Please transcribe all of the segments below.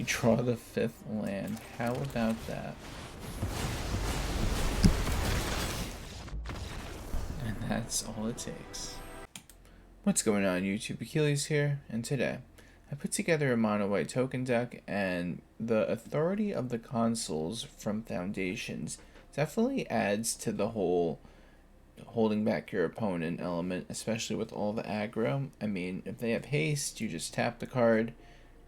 we draw the 5th land. How about that? And that's all it takes. What's going on YouTube? Achilles here, and today I put together a mono white token deck, and the authority of the consuls from Foundations definitely adds to the whole holding back your opponent element, especially with all the aggro. I mean, if they have haste, you just tap the card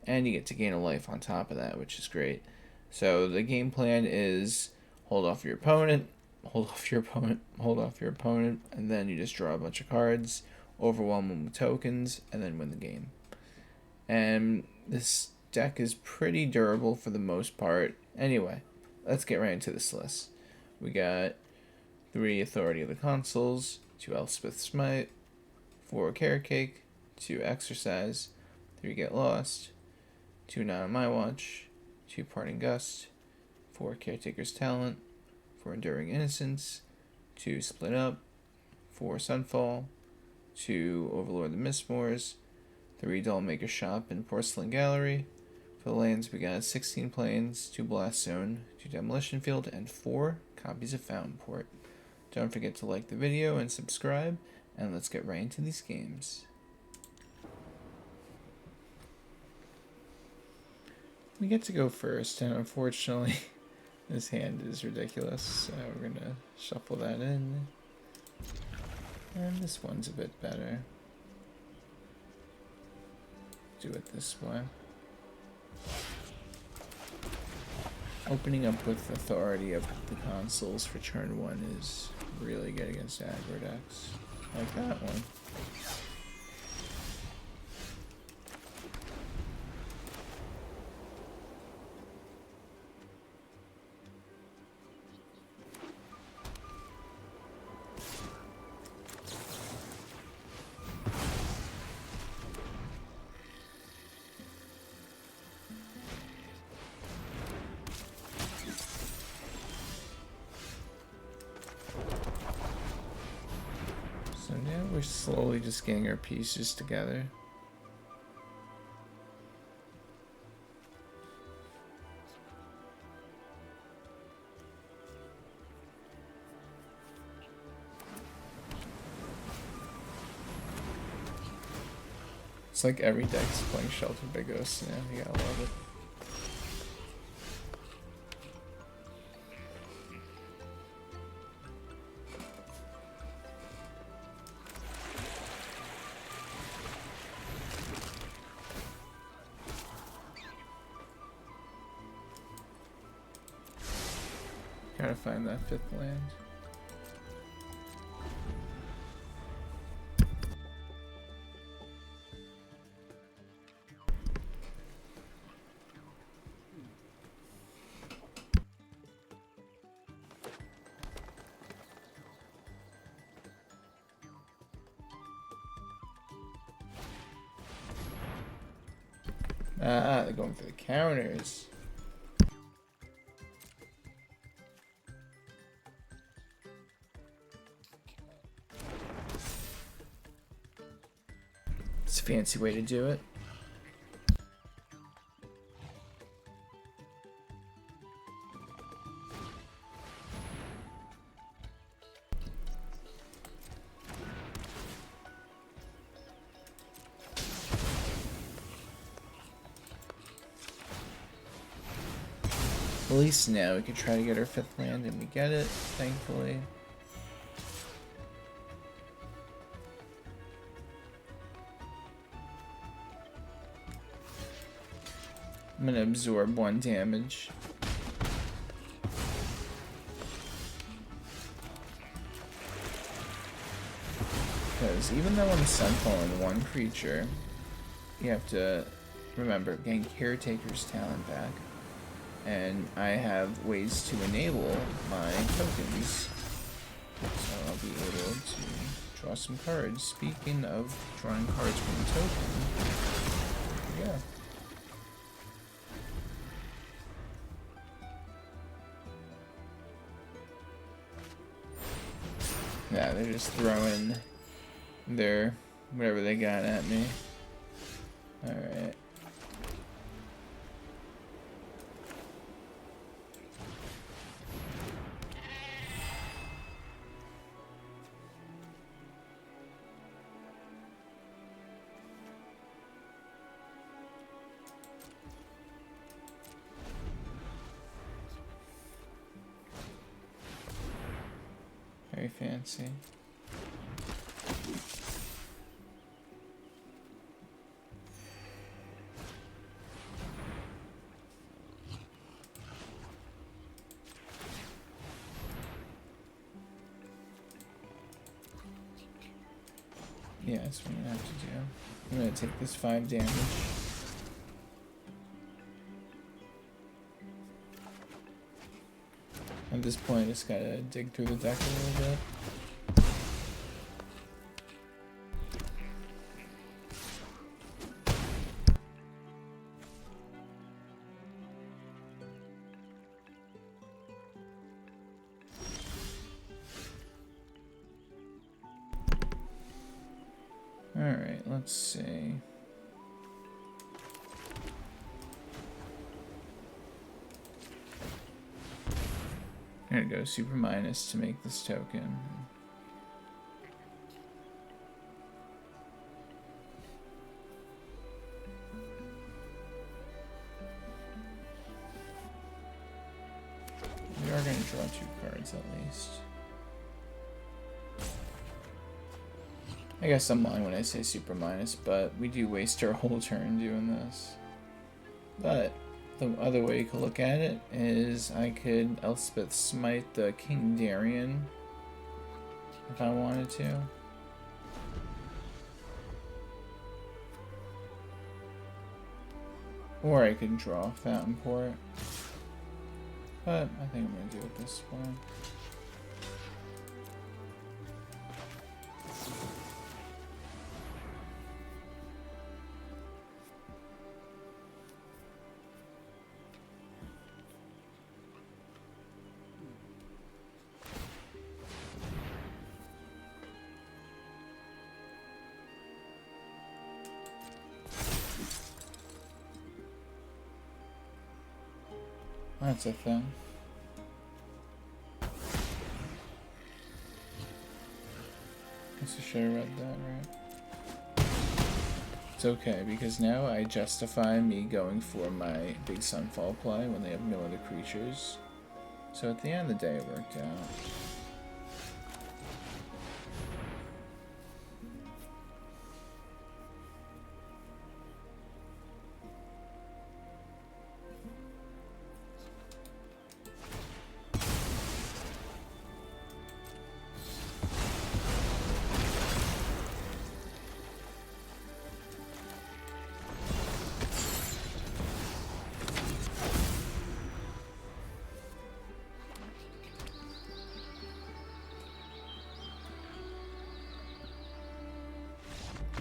and you get to gain a life on top of that, which is great. So the game plan is hold off your opponent, hold off your opponent, hold off your opponent, and then you just draw a bunch of cards, overwhelm them with tokens, and then win the game. And this deck is pretty durable for the most part. Anyway, let's get right into this list. We got 3 Authority of the Consuls, 2 Elspeth Smite, 4 Caretaker, 2 Exorcise, 3 Get Lost, 2 Not on My Watch, 2 Parting Gust, 4 Caretaker's Talent, 4 Enduring Innocence, 2 Split Up, 4 Sunfall, 2 Overlord the Mistmoors, 3 Dollmaker Shop and Porcelain Gallery. For the lands, we got 16 Plains, 2 Blast Zone, 2 Demolition Field, and 4 copies of Fountainport. Don't forget to like the video and subscribe, and let's get right into these games. We get to go first, and unfortunately, this hand is ridiculous, so we're going to shuffle that in. And this one's a bit better. Do it this way. Opening up with Authority of the Consuls for turn 1 is really good against aggro decks. Like that one. So now we're slowly just getting our pieces together. It's like every deck's playing Shelter Big Ghost now, you gotta love it. Gotta find that 5th land. Ah, they're going for the counters. It's a fancy way to do it. At least now we can try to get our 5th land, and we get it, thankfully. I'm gonna absorb 1 damage. Because even though I'm Sunfalling 1 creature, you have to remember getting Caretaker's Talent back. And I have ways to enable my tokens. So I'll be able to draw some cards. Speaking of drawing cards from the token, yeah. Yeah, they're just throwing their whatever they got at me. Alright. Very fancy. Yeah, that's what I'm gonna have to do. I'm gonna take this 5 damage. At this point, I just gotta dig through the deck a little bit. Alright, let's see. I'm gonna go super minus to make this token. We are gonna draw 2 cards at least. I guess I'm lying when I say super minus, but we do waste our whole turn doing this. But the other way you could look at it is I could Elspeth Smite the King Darien if I wanted to. Or I could draw Fountainport. But I think I'm going to do it this way. That's a thing. Guess I should have read that, right? It's okay, because now I justify me going for my big Sunfall play when they have no other creatures. So at the end of the day, it worked out.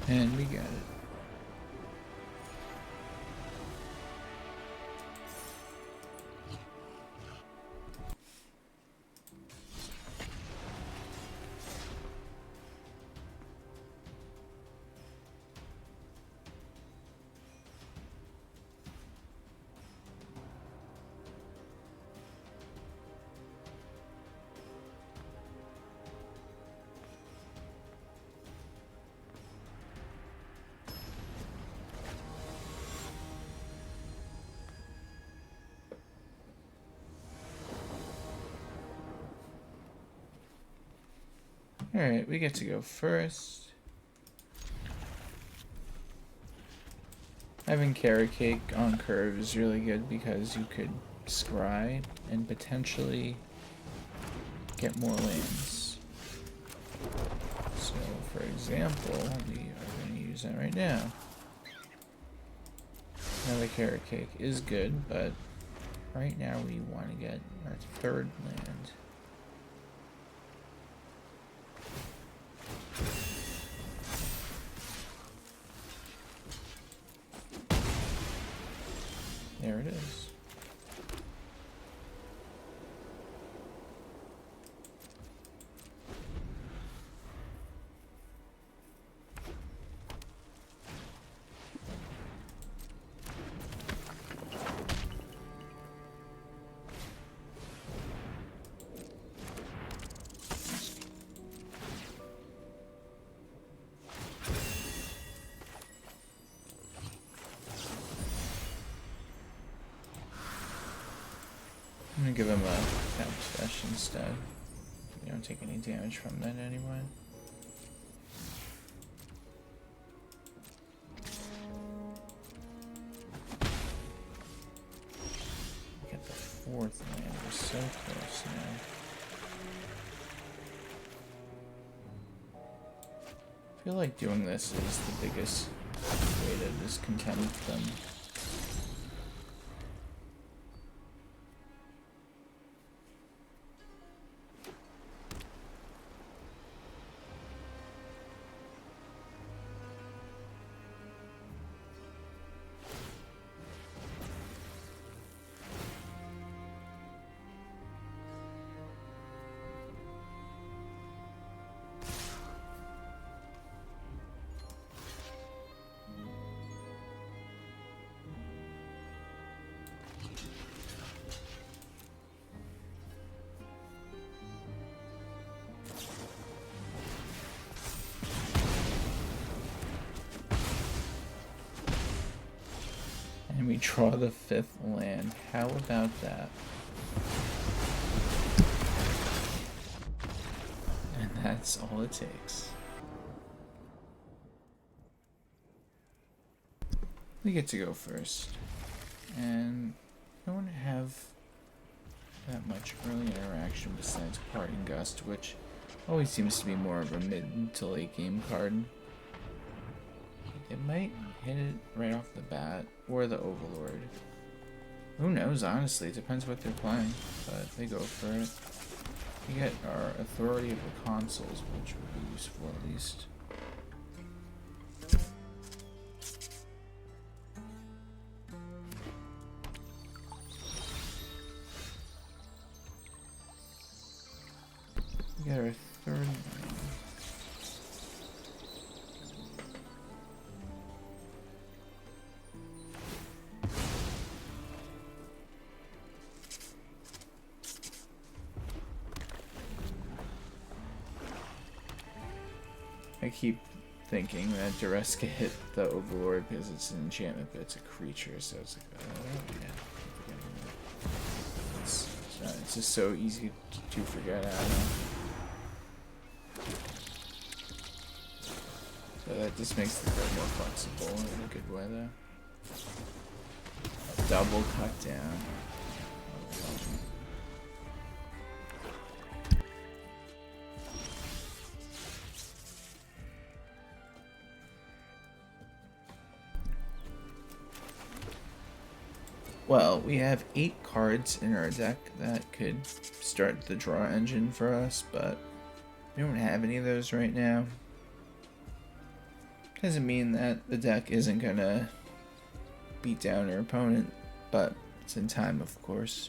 And we got it. Alright, we get to go first. Having Caretaker on curve is really good because you could scry and potentially get more lands. So, for example, we are going to use that right now. Another Caretaker is good, but right now we want to get our 3rd land. There it is. I'm gonna give him a tap special instead. We don't take any damage from that anyway. Get the 4th land. We're so close now. I feel like doing this is the biggest way to discontent them. And we draw the 5th land. How about that? And that's all it takes. We get to go first. And I don't have that much early interaction besides Parting Gust, which always seems to be more of a mid to late game card. It might hit it right off the bat, or the Overlord. Who knows, honestly, it depends what they're playing, but they go for it. We get our Authority of the Consuls, which would be useful at least. We got our 3rd land. I keep thinking that Duress could hit the Overlord because it's an enchantment, but it's a creature, so it's like, yeah. It's just so easy to forget, I don't know. So that just makes the card more flexible in a good way, though. A double cut down. Well, we have 8 cards in our deck that could start the draw engine for us, but we don't have any of those right now. Doesn't mean that the deck isn't gonna beat down our opponent, but it's in time, of course.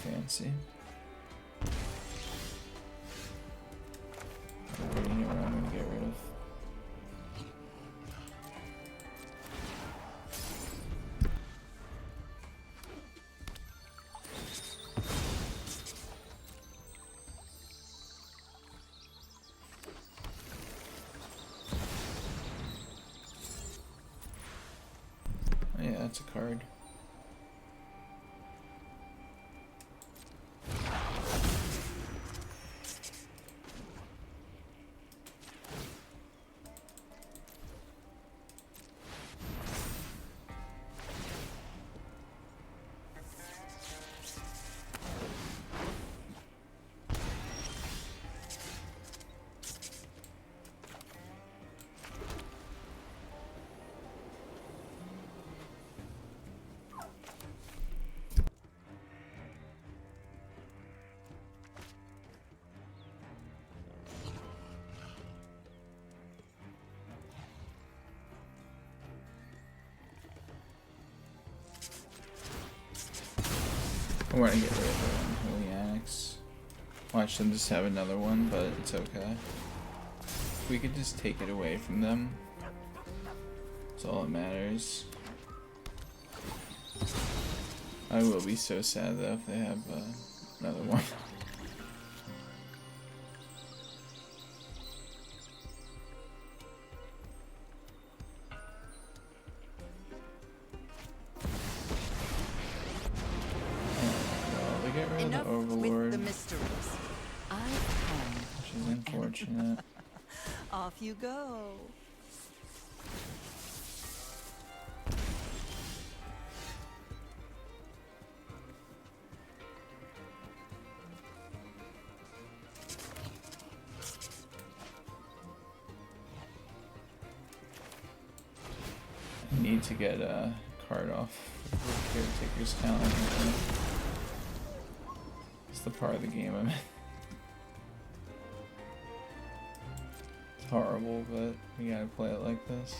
Fancy. Reading it, what I'm gonna get rid of. Oh yeah, that's a card. I want to get rid of the Holy Annex. Watch them just have another one, but it's okay. If we could just take it away from them, that's all that matters. I will be so sad though if they have Another one. Well, they get rid of the Overlord, with the mysteries. which is unfortunate. Off you go. I need to get a card off of Caretaker's talent. I think. It's the part of the game I'm in. It's horrible, but we gotta play it like this.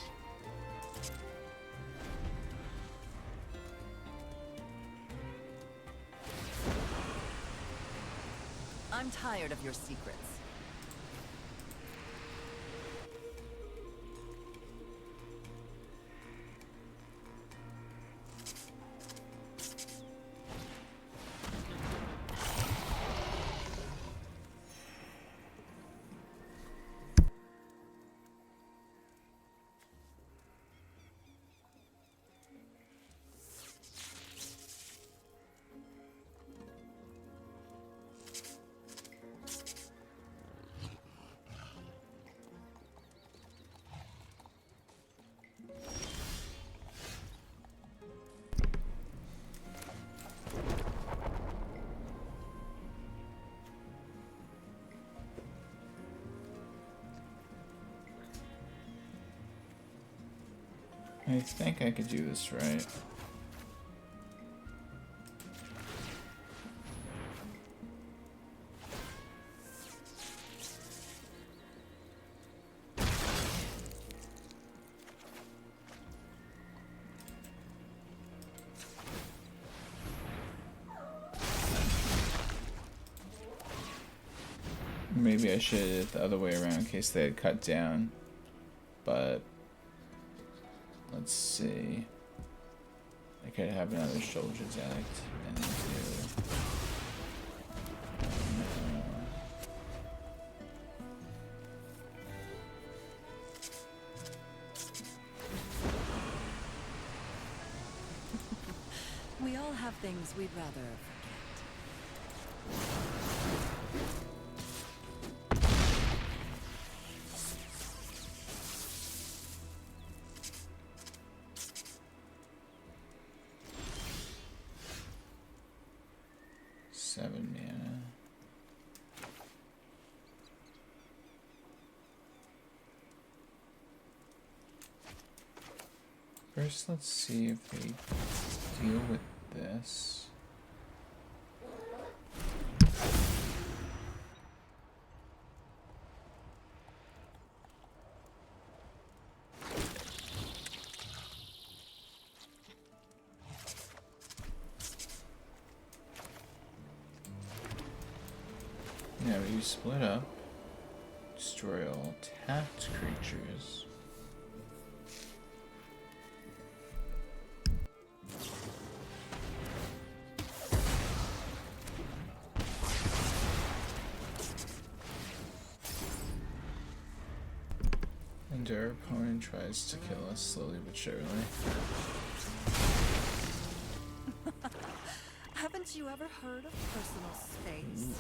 I'm tired of your secrets. I think I could do this right. Maybe I should have did it the other way around in case they had cut down, but let's see. I could have another Soldier's Act and do... We all have things we'd rather forget. Mana. First, let's see if they deal with this. Now you split up, destroy all tapped creatures. And our opponent tries to kill us slowly but surely. Haven't you ever heard of personal space?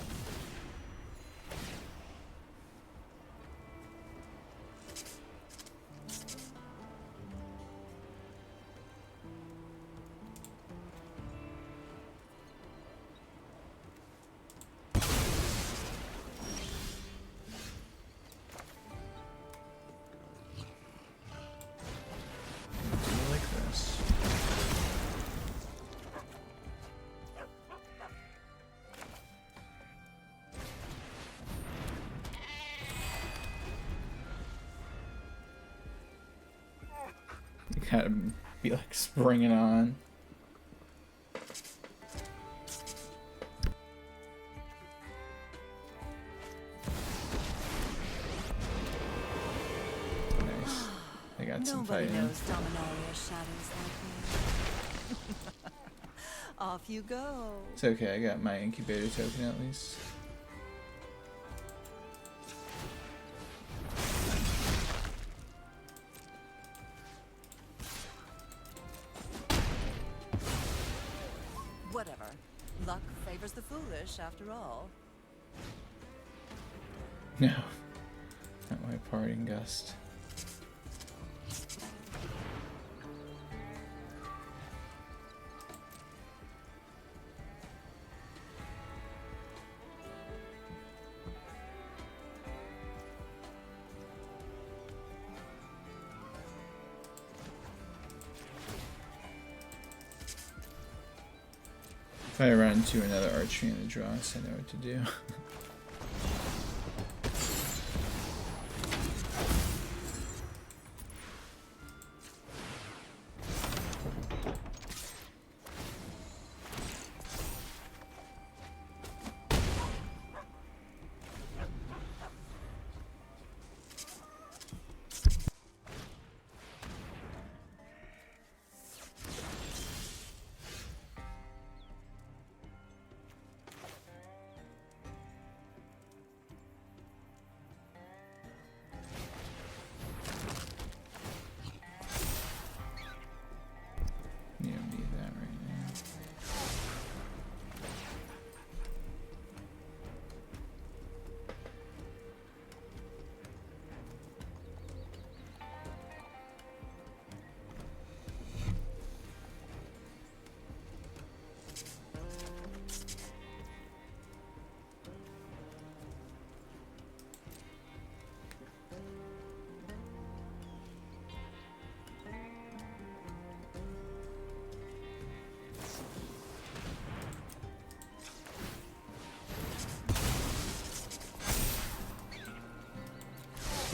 Gotta be like springing on. Nice. They got some Nobody fighting. knows Dominaria shadows like me. Off you go. It's okay, I got my incubator token at least. Whatever. Luck favors the foolish, after all. No. Not my Parting Gust. If I run into another archery in the dross, I know what to do. You don't need that right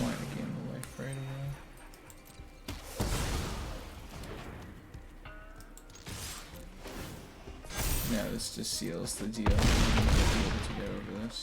Wanted to gain the life right away. Now this just seals the deal. I'm gonna be able to get over this.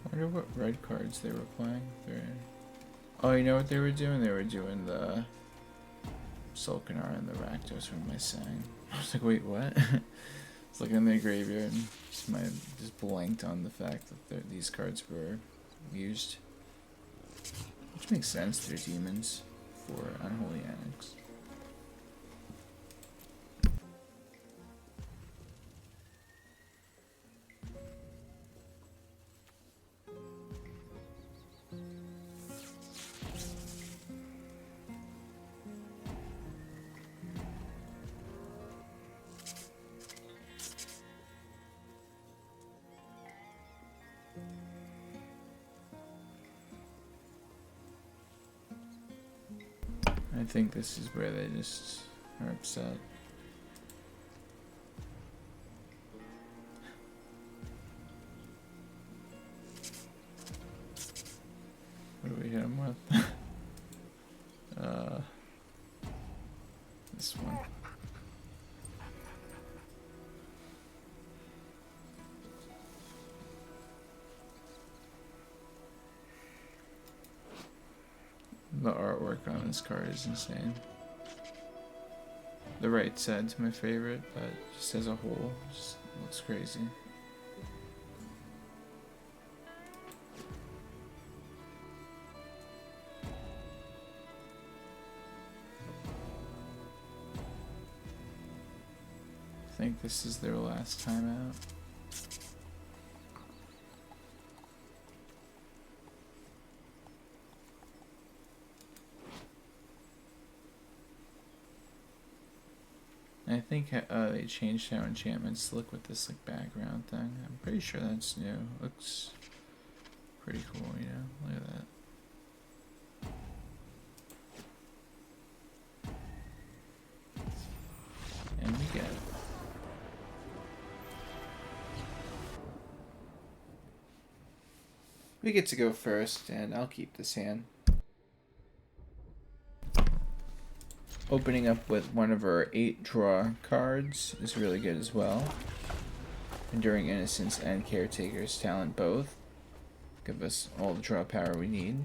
I wonder what red cards they were playing. Oh, you know what they were doing? They were doing the Sulkanar and the Rakdos from my saying. I was like, wait, what? It's looking in the graveyard and just blanked on the fact that these cards were used. Which makes sense, they're demons for Unholy Annex. I think this is where they just are upset. What do we hit him with? This one. The artwork on this card is insane. The right side's my favorite, but just as a whole, just looks crazy. I think this is their last time out. And I think they changed how enchantments look with this like background thing. I'm pretty sure that's new. Looks pretty cool, you know? Look at that. And we get it. We get to go first, and I'll keep this hand. Opening up with one of our 8 draw cards is really good as well. Enduring Innocence and Caretaker's Talent both give us all the draw power we need.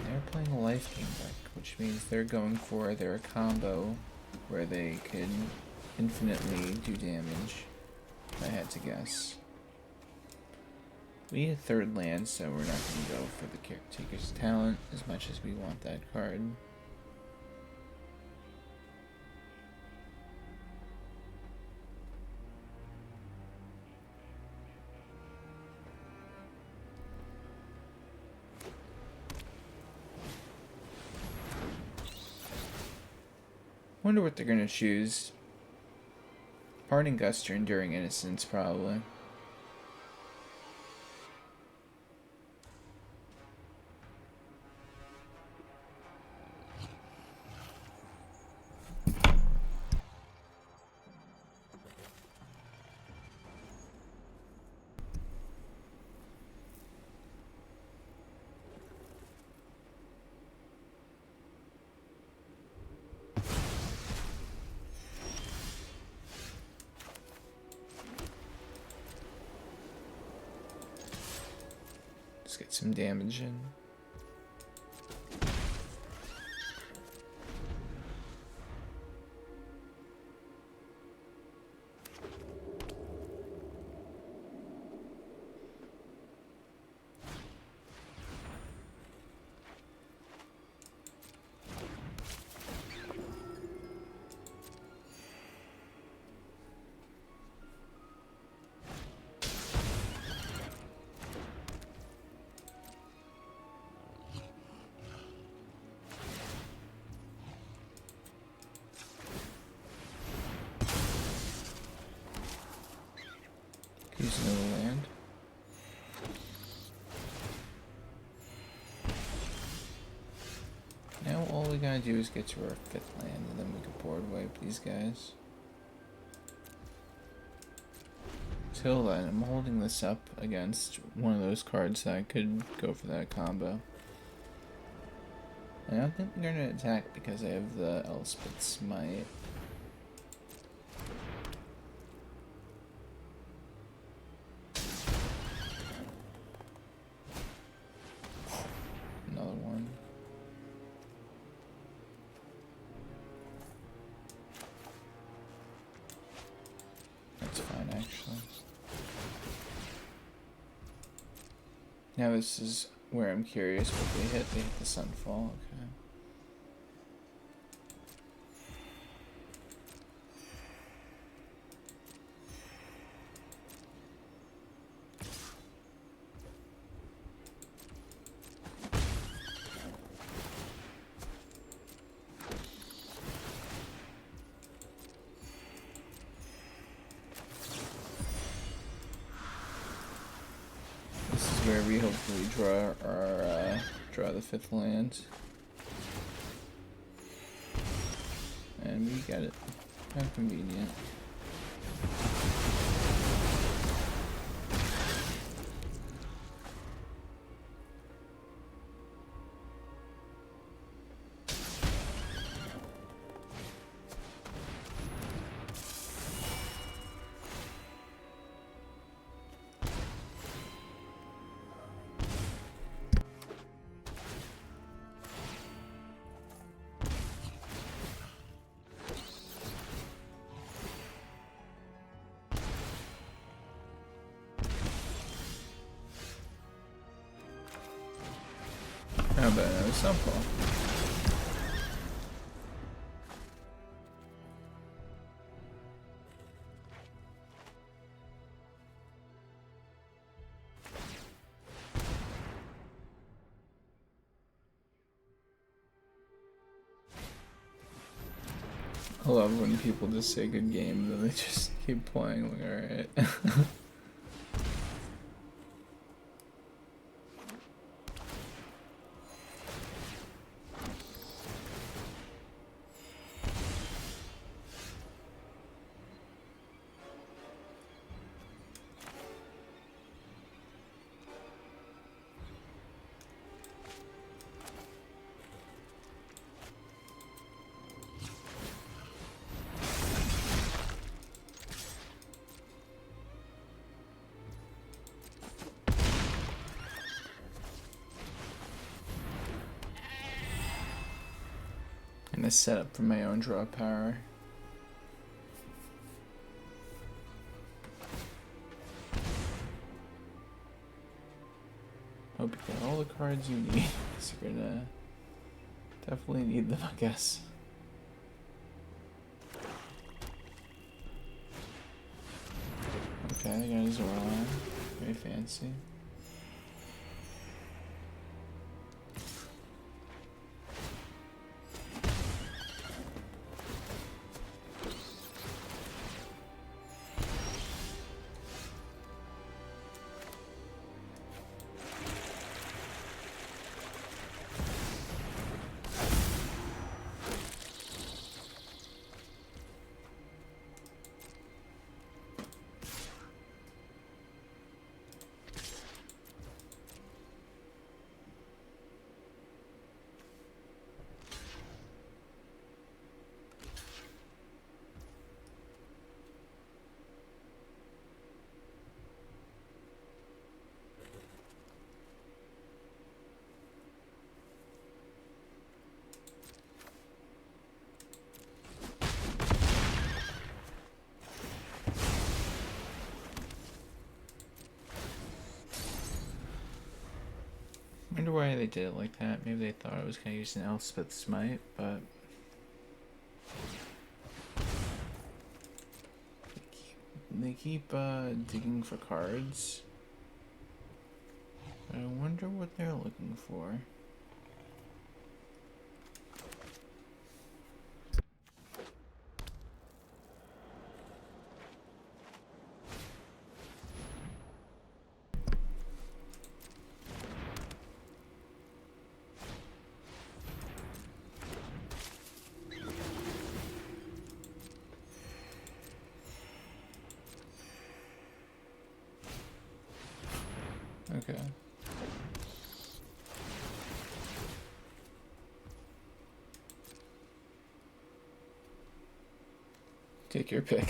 They're playing a life gain deck, which means they're going for their combo where they can infinitely do damage, if I had to guess. We need a 3rd land, so we're not going to go for the Caretaker's Talent as much as we want that card. Wonder what they're gonna choose. Parting Gust or Enduring Innocence, probably. Let's get some damage in. Use another land. Now all we gotta do is get to our 5th land, and then we can board wipe these guys. Till then, I'm holding this up against one of those cards that could go for that combo. And I don't think they're gonna attack because I have the Elspeth Smite. Now this is where I'm curious what they hit. They hit the Sunfall, okay. Where we hopefully draw the 5th land, and we get it. How convenient. How about another Sunfall? I love when people just say good game, then they just keep playing. Like, alright. And a setup for my own draw power. Hope you get all the cards you need, because you're gonna definitely need them, I guess. Okay, I got his Overlord. Very fancy. I wonder why they did it like that. Maybe they thought I was going to use an Elspeth Smite, but they keep digging for cards. But I wonder what they're looking for. Okay. Take your pick.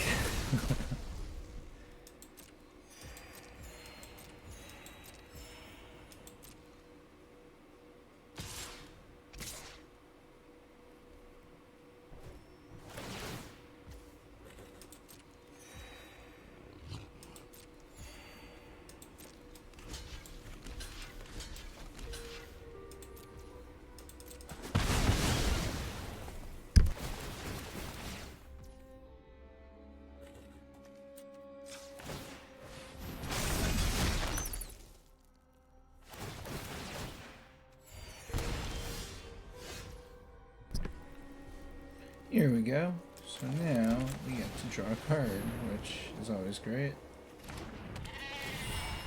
Here we go. So now we get to draw a card, which is always great.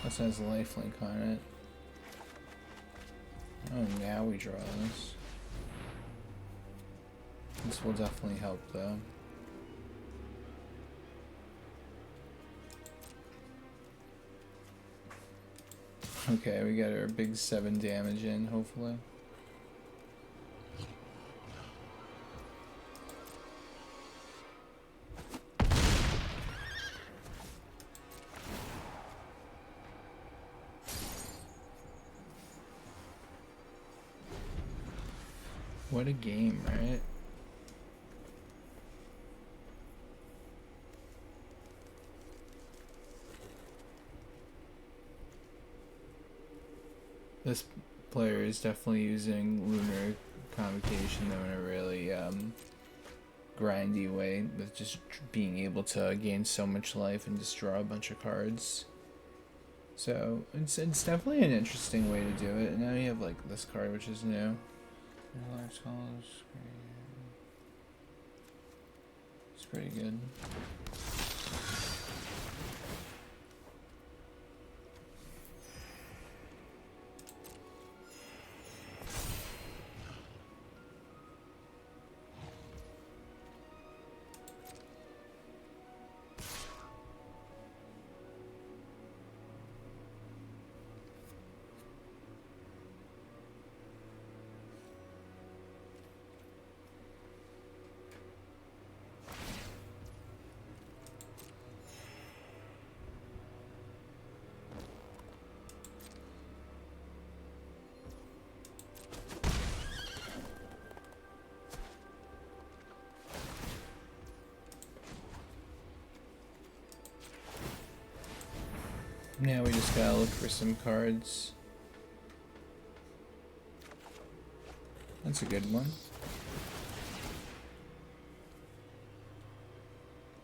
Plus has a lifelink on it. Oh, now we draw this. This will definitely help though. Okay, we got our big 7 damage in, hopefully. What a game, right? This player is definitely using Lunar Convocation though in a really grindy way, with just being able to gain so much life and just draw a bunch of cards. So it's definitely an interesting way to do it. And now you have like this card, which is new. pretty good. Now we just gotta look for some cards. That's a good one.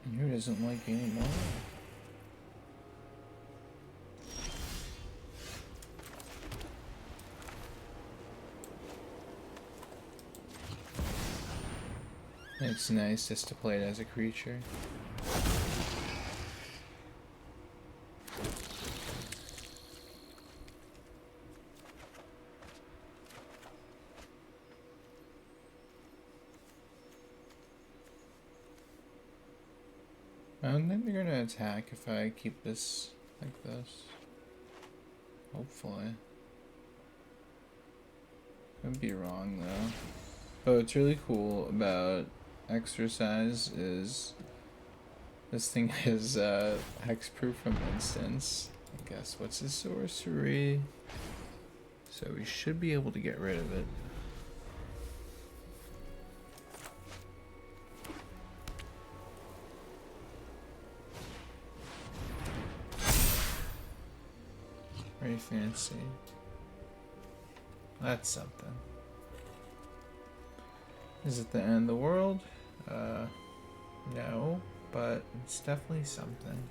And who doesn't like any more? It's nice just to play it as a creature. I don't think they're gonna attack if I keep this like this. Hopefully. Could be wrong though. But what's really cool about Exorcise is this thing is hexproof from instance. I guess what's his sorcery? So we should be able to get rid of it. Very fancy. That's something. Is it the end of the world? No, but it's definitely something.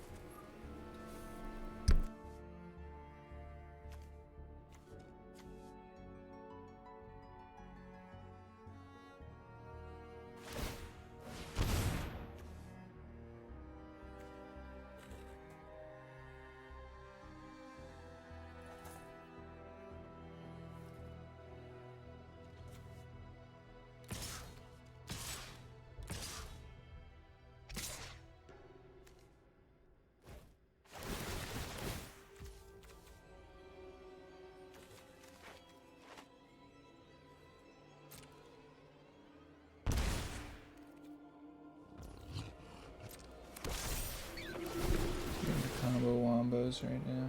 Wombos right now.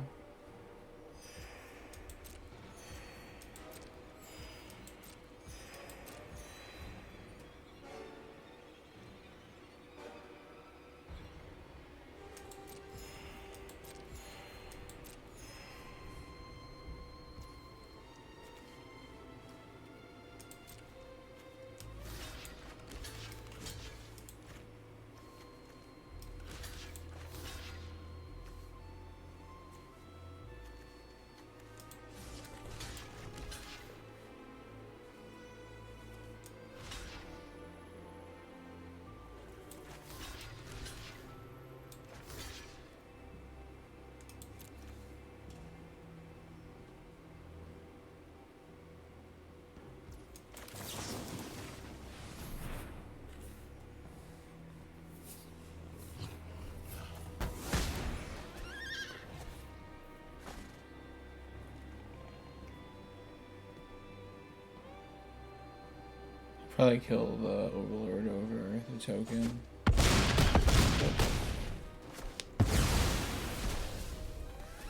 Probably kill the Overlord over the token.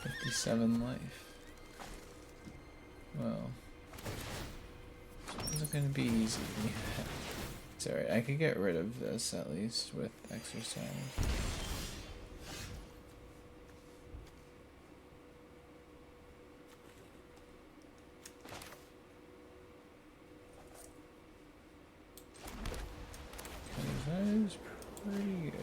57 life. Well, it's gonna be easy. It's alright, I could get rid of this at least with Exorcise. That is pretty good.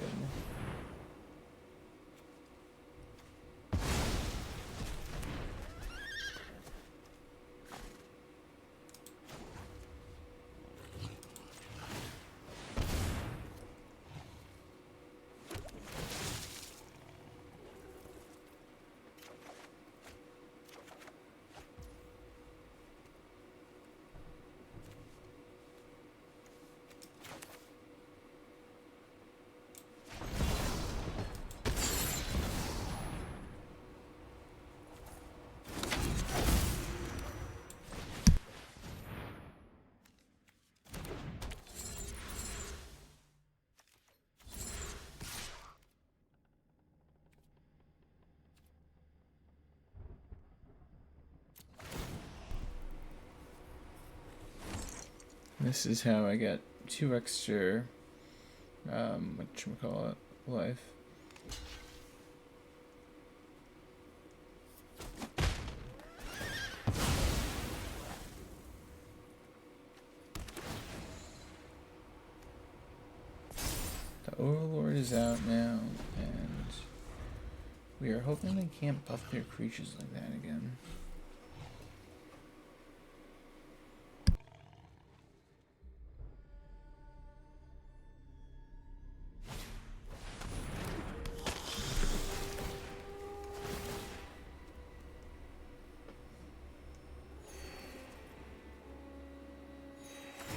This is how I get 2 extra, whatchamacallit, life. The Overlord is out now, and we are hoping they can't buff their creatures like that again.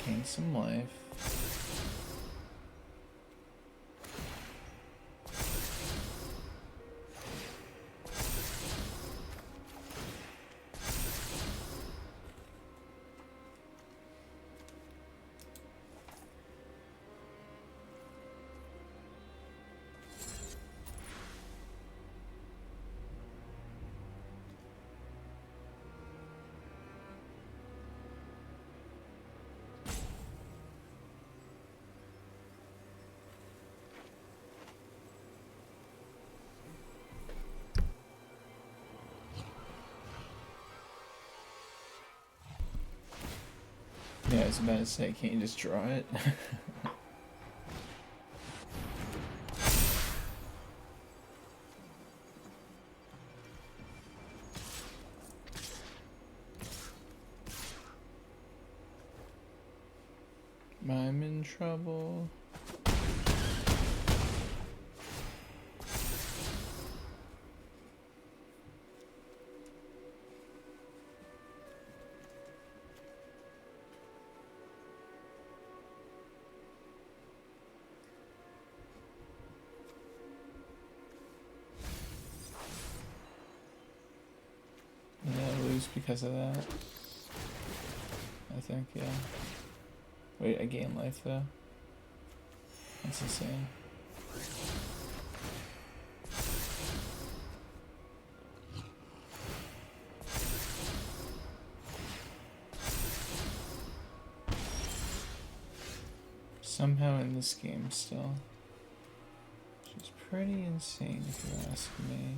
Gain some life. Yeah, I was about to say, can't you just draw it? I'm in trouble. Because of that, I think, yeah. Wait, I gain life though? That's insane. Somehow in this game still. Which is pretty insane if you ask me.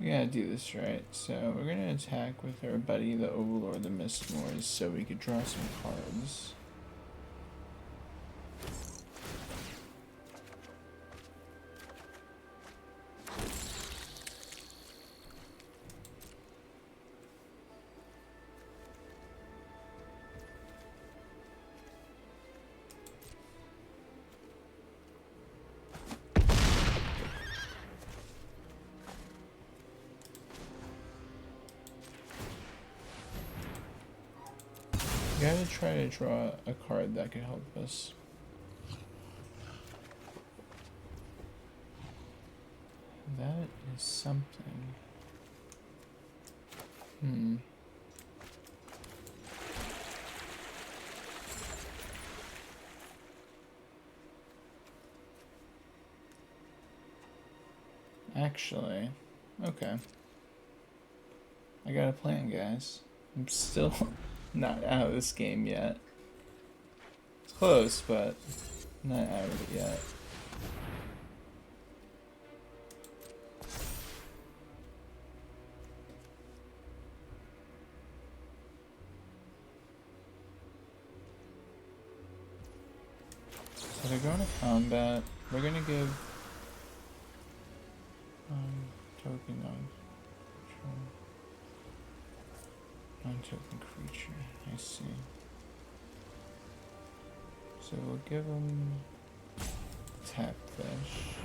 We gotta do this right, so we're gonna attack with our buddy the Overlord, the Mistmoors, so we could draw some cards. Gotta try to draw a card that could help us. That is something. Actually, okay. I got a plan, guys. I'm still not out of this game yet. It's close, but not out of it yet. So they're going to combat. We're gonna give token of non-token creature. I see. So we'll give them tap fish.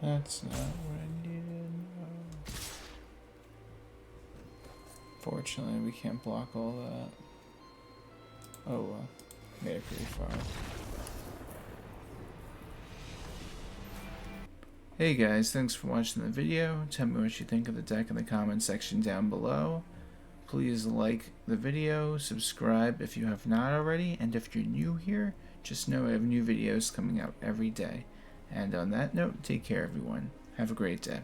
That's not what I needed. Oh. Fortunately, we can't block all that. Oh well. Made it pretty far. Hey guys, thanks for watching the video. Tell me what you think of the deck in the comment section down below. Please like the video, subscribe if you have not already, and if you're new here, just know I have new videos coming out every day. And on that note, take care everyone. Have a great day.